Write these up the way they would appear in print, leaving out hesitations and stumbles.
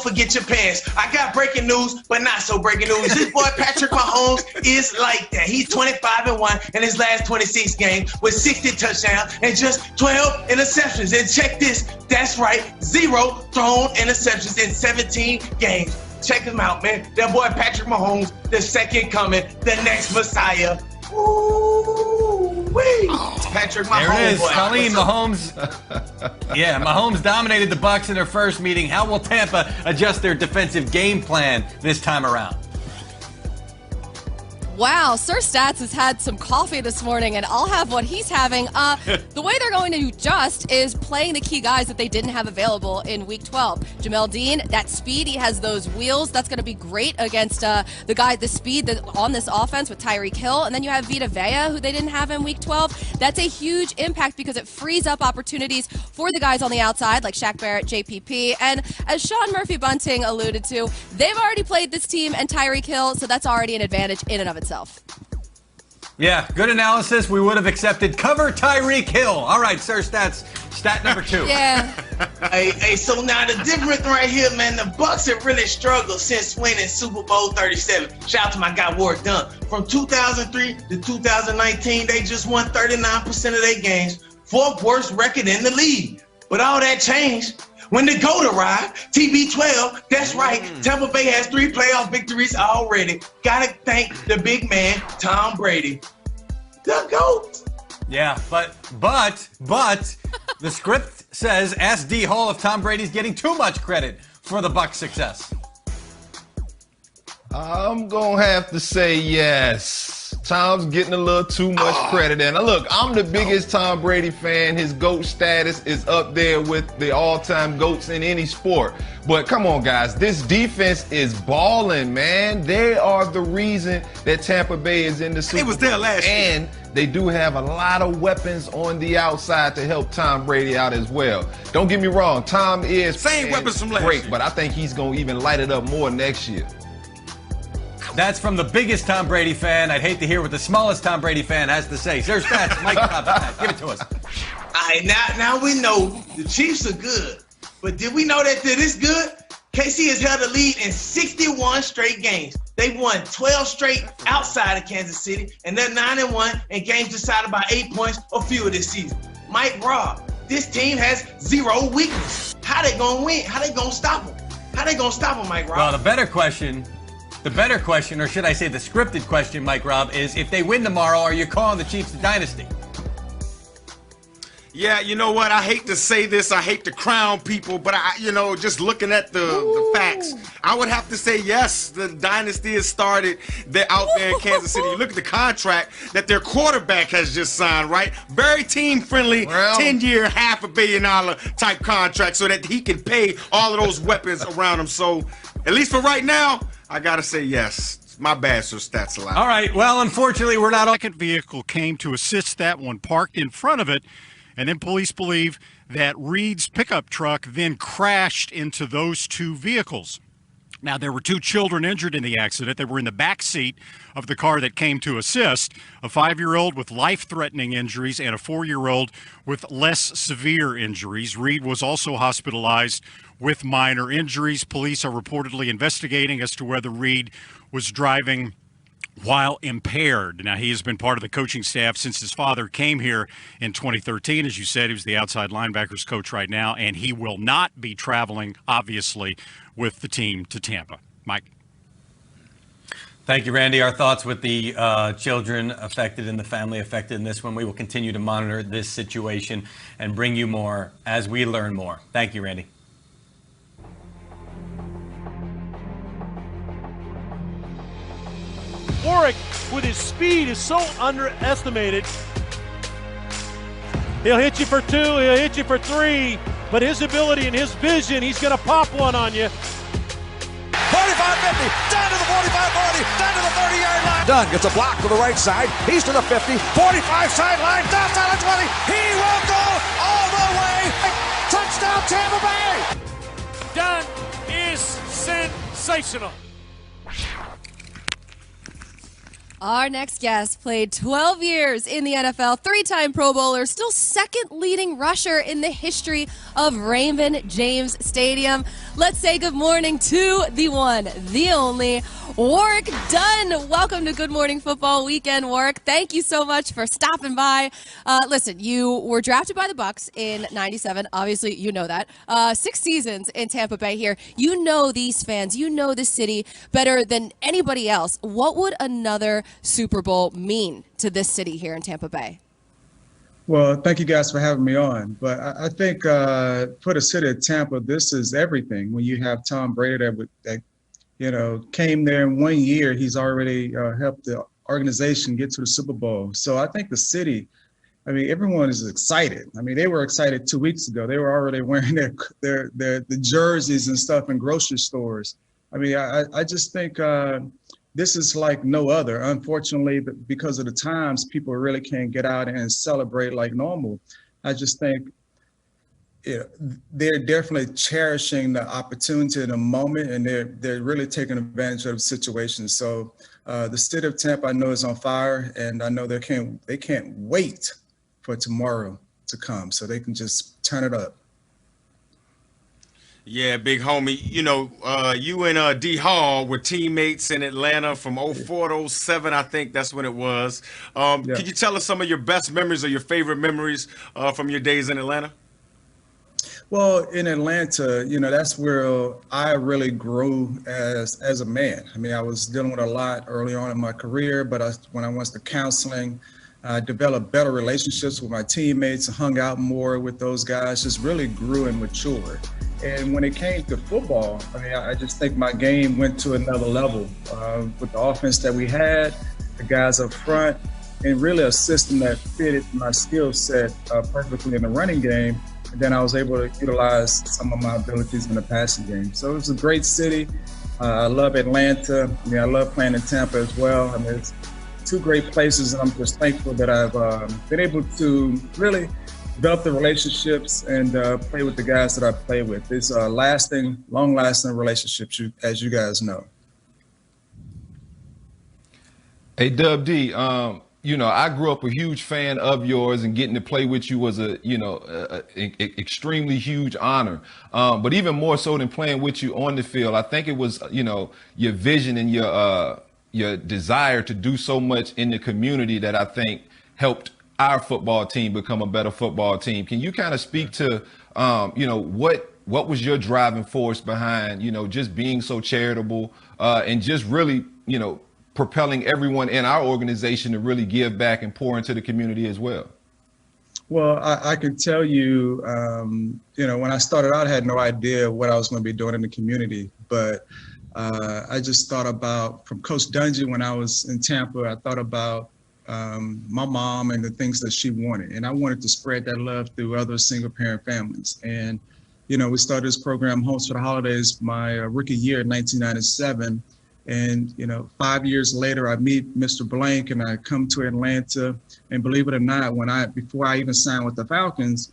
forget your pants. I got breaking news, but not so breaking news. This boy Patrick Mahomes is like that. He's 25-1 in his last 26 games with 60 touchdowns and just 12 interceptions. And check this, that's right, 0 thrown interceptions in 17 games. Check him out, man. That boy Patrick Mahomes, the second coming, the next Messiah. Ooh-wee. Patrick Mahomes. There it is, boy. Colleen Mahomes. Yeah, Mahomes dominated the Bucs in their first meeting. How will Tampa adjust their defensive game plan this time around? Wow, Sir Stats has had some coffee this morning, and I'll have what he's having. The way they're going to adjust is playing the key guys that they didn't have available in Week 12. Jamel Dean, that speed, he has those wheels. That's going to be great against the speed that on this offense with Tyreek Hill. And then you have Vita Vea, who they didn't have in Week 12. That's a huge impact because it frees up opportunities for the guys on the outside, like Shaq Barrett, JPP. And as Sean Murphy-Bunting alluded to, they've already played this team and Tyreek Hill, so that's already an advantage in and of itself. Yeah, good analysis. We would have accepted cover Tyreek Hill. All right, Sir Stats, stat number 2. Yeah. Hey, so now the difference right here, man, the Bucs have really struggled since winning Super Bowl 37. Shout out to my guy Ward Dunn. From 2003 to 2019, they just won 39% of their games, 4th worst record in the league. But all that changed when the GOAT arrived, TB12, that's right, Tampa Bay has 3 playoff victories already. Gotta thank the big man, Tom Brady. The GOAT. Yeah, but the script says ask D Hall if Tom Brady's getting too much credit for the Bucs' success. I'm going to have to say yes. Tom's getting a little too much credit. And look, I'm the biggest Tom Brady fan. His GOAT status is up there with the all-time GOATs in any sport. But come on, guys. This defense is balling, man. They are the reason that Tampa Bay is in the Super Bowl. It was there last year. And they do have a lot of weapons on the outside to help Tom Brady out as well. Don't get me wrong. Tom is same weapons from last great, year. but I think he's going to even light it up more next year. That's from the biggest Tom Brady fan. I'd hate to hear what the smallest Tom Brady fan has to say. Sir Stats, Mike Cobb, give it to us. All right, now we know the Chiefs are good. But did we know that they're this good? KC has held the lead in 61 straight games. They've won 12 straight outside of Kansas City, and they're 9-1 in games decided by 8 points or fewer this season. Mike Robb, this team has 0 weakness. How they gonna win? How they gonna stop them? How they gonna stop them, Mike Robb? Well, the better question, or should I say the scripted question, Mike Robb, is if they win tomorrow, are you calling the Chiefs a dynasty? Yeah, you know what? I hate to say this. I hate to crown people, but just looking at the facts, I would have to say yes. The dynasty has started. They're out there in Kansas City. You look at the contract that their quarterback has just signed, right? Very team-friendly, 10-year, $500 million type contract so that he can pay all of those weapons around him. So, at least for right now, I got to say yes. My bad, Sir Stats a lot. All right. Well, unfortunately, we're not on. Second vehicle came to assist that one, parked in front of it. And then police believe that Reed's pickup truck then crashed into those 2 vehicles. Now, there were 2 children injured in the accident. They were in the back seat of the car that came to assist, a 5-year-old with life-threatening injuries and a 4-year-old with less severe injuries. Reed was also hospitalized with minor injuries. Police are reportedly investigating as to whether Reed was driving while impaired. Now, he has been part of the coaching staff since his father came here in 2013. As you said, he was the outside linebackers coach right now, and he will not be traveling, obviously, with the team to Tampa. Mike. Thank you, Randy. Our thoughts with the children affected and the family affected in this one. We will continue to monitor this situation and bring you more as we learn more. Thank you, Randy. Warwick, with his speed, is so underestimated. He'll hit you for 2, he'll hit you for 3, but his ability and his vision, he's going to pop one on you. 45-50, down to the 45-40, down to the 30-yard line. Dunn gets a block to the right side. He's to the 50, 45 sideline, down to the 20. He will go all the way. Touchdown, Tampa Bay. Dunn is sensational. Our next guest played 12 years in the NFL, three-time Pro Bowler, still second leading rusher in the history of Raymond James Stadium. Let's say good morning to the one, the only, Warwick Dunn. Welcome to Good Morning Football Weekend, Warwick. Thank you so much for stopping by. Listen, you were drafted by the Bucs in '97. Obviously, you know that. 6 seasons in Tampa Bay here. You know these fans. You know the city better than anybody else. What would another Super Bowl mean to this city here in Tampa Bay? Well, thank you guys for having me on. But I think for the city of Tampa, this is everything. When you have Tom Brady that came there in 1 year, he's already helped the organization get to the Super Bowl. So I think the city, everyone is excited. They were excited 2 weeks ago. They were already wearing the jerseys and stuff in grocery stores. I just think this is like no other. Unfortunately, because of the times, people really can't get out and celebrate like normal. I just think they're definitely cherishing the opportunity in the moment, and they're really taking advantage of the situation. So the city of Tampa, I know, is on fire, and I know they can't wait for tomorrow to come so they can just turn it up. Yeah, big homie. You and D Hall were teammates in Atlanta from 04 to 07, I think that's when it was. Could you tell us some of your best memories or your favorite memories from your days in Atlanta? Well, in Atlanta, that's where I really grew as a man. I was dealing with a lot early on in my career, but when I went to counseling, I developed better relationships with my teammates, hung out more with those guys, just really grew and matured. And when it came to football, I just think my game went to another level with the offense that we had, the guys up front, and really a system that fitted my skill set perfectly in the running game. And then I was able to utilize some of my abilities in the passing game. So it was a great city. I love Atlanta. I love playing in Tampa as well. It's two great places, and I'm just thankful that I've been able to really develop the relationships and play with the guys that I play with. It's long-lasting relationships, as you guys know. Hey, Dub D, I grew up a huge fan of yours, and getting to play with you was extremely huge honor. But even more so than playing with you on the field, I think it was, your vision and your desire to do so much in the community that I think helped our football team become a better football team. Can you kind of speak to, what was your driving force behind, just being so charitable and just really, propelling everyone in our organization to really give back and pour into the community as well? Well, I can tell you, when I started out, I had no idea what I was going to be doing in the community, but I just thought about, from Coach Dungy when I was in Tampa, I thought about my mom and the things that she wanted. And I wanted to spread that love through other single parent families. And, we started this program, Homes for the Holidays, my rookie year in 1997. And, 5 years later, I meet Mr. Blank and I come to Atlanta. And believe it or not, before I even signed with the Falcons,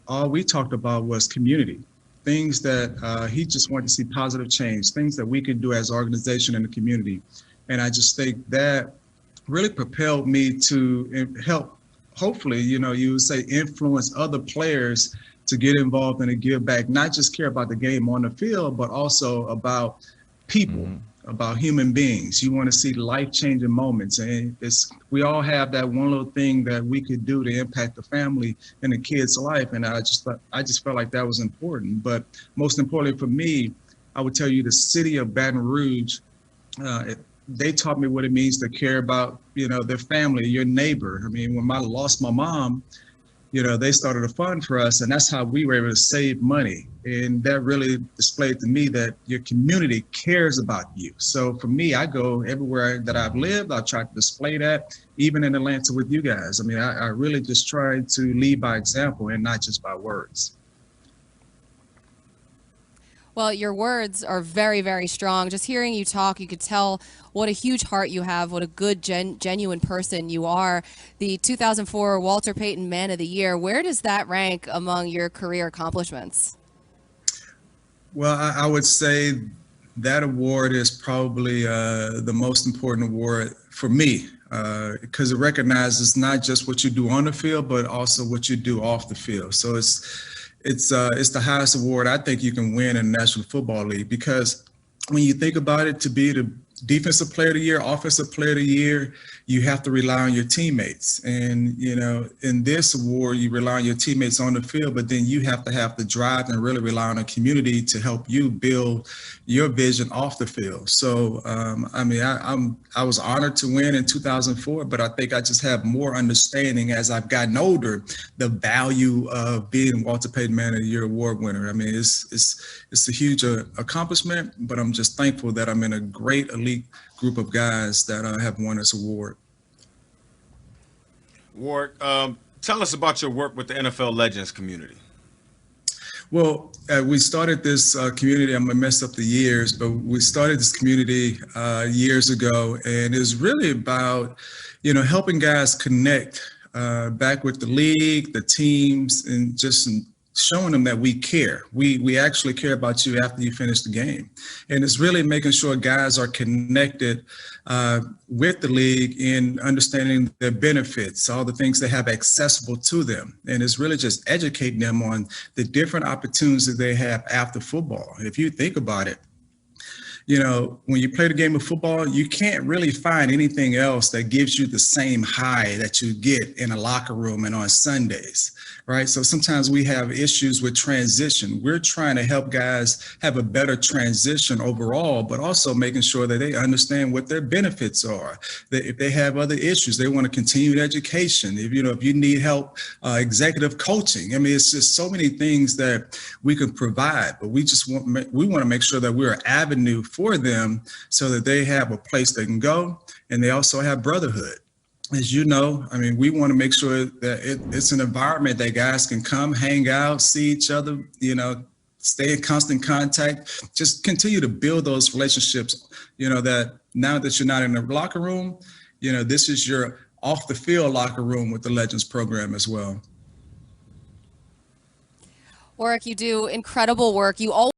all we talked about was community, things that he just wanted to see positive change, things that we could do as an organization in the community. And I just think that really propelled me to help, hopefully, you would say, influence other players to get involved and to give back, not just care about the game on the field, but also about people, about human beings. You want to see life-changing moments. And we all have that one little thing that we could do to impact the family and the kid's life. And I just felt like that was important. But most importantly for me, I would tell you the city of Baton Rouge, they taught me what it means to care about, their family, your neighbor. When I lost my mom, they started a fund for us, and that's how we were able to save money. And that really displayed to me that your community cares about you. So for me, I go everywhere that I've lived, I try to display that, even in Atlanta with you guys. I really just try to lead by example and not just by words. Well, your words are very, very strong. Just hearing you talk, you could tell what a huge heart you have, what a good, genuine person you are. The 2004 Walter Payton Man of the Year, where does that rank among your career accomplishments? Well, I would say that award is probably the most important award for me, because it recognizes not just what you do on the field, but also what you do off the field. So it's the highest award I think you can win in the National Football League, because when you think about it, to be the defensive player of the year, offensive player of the year, you have to rely on your teammates. And, you know, in this award, you rely on your teammates on the field, but then you have to have the drive and really rely on a community to help you build your vision off the field. So, I mean, I was honored to win in 2004, but I think I just have more understanding as I've gotten older, the value of being Walter Payton Man of the Year award winner. I mean, it's a huge accomplishment, but I'm just thankful that I'm in a great elite group of guys that have won this award. Ward, tell us about your work with the NFL Legends community. Well, we started this community, I'm gonna mess up the years, but we started this community years ago, and it was really about, you know, helping guys connect back with the league, the teams, and just showing them that we care. We actually care about you after you finish the game. And it's really making sure guys are connected with the league in understanding their benefits, all the things they have accessible to them. And it's really just educating them on the different opportunities that they have after football. If you think about it, you know, when you play the game of football, you can't really find anything else that gives you the same high that you get in a locker room and on Sundays, right? So sometimes we have issues with transition. We're trying to help guys have a better transition overall, but also making sure that they understand what their benefits are. That if they have other issues, they want to continue education. If you need help, executive coaching. I mean, it's just so many things that we can provide, but we want to make sure that we're an avenue for them so that they have a place they can go, and they also have brotherhood. As you know, I mean, we want to make sure that it's an environment that guys can come, hang out, see each other, you know, stay in constant contact, just continue to build those relationships, you know, that now that you're not in the locker room, you know, this is your off the field locker room with the Legends program as well. Warwick, you do incredible work. You always